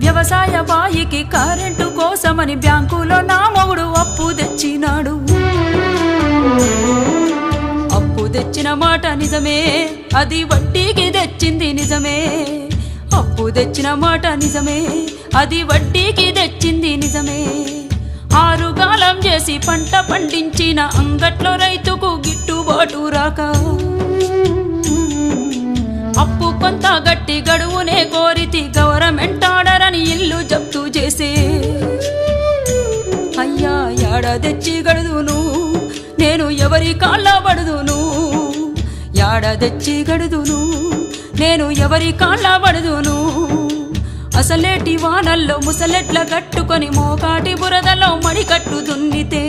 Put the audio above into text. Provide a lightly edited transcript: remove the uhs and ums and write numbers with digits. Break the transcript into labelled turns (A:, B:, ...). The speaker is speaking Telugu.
A: వ్యవసాయ బాయికి కరెంటు కోసమని బ్యాంకులో నా మొగుడు అప్పు తెచ్చినాడు. అప్పు తెచ్చిన మాట నిజమే, అది వడ్డీకి తెచ్చింది నిజమే. అప్పు తెచ్చిన మాట నిజమే, అది వడ్డీకి తెచ్చింది నిజమే. ఆరుగాలం చేసి పంట పండించిన అంగట్లో రైతుకు గిట్టుబాటు రాక అప్పు కొంత గట్టి గడువునే కోరితి గవర్నమెంట్ ఆర్డర్ అని ఇల్లు జప్తు చేసే. అయ్యా యాడ తెచ్చి గడుదును నేను ఎవరి కాళ్ళ పడుదును, యాడ తెచ్చి గడుదును నేను ఎవరి కాళ్ళ పడుదును. అసలేటి వానల్లో ముసలెట్ల కట్టుకొని మోకాటి బురదలో మడి కట్టు దున్నితే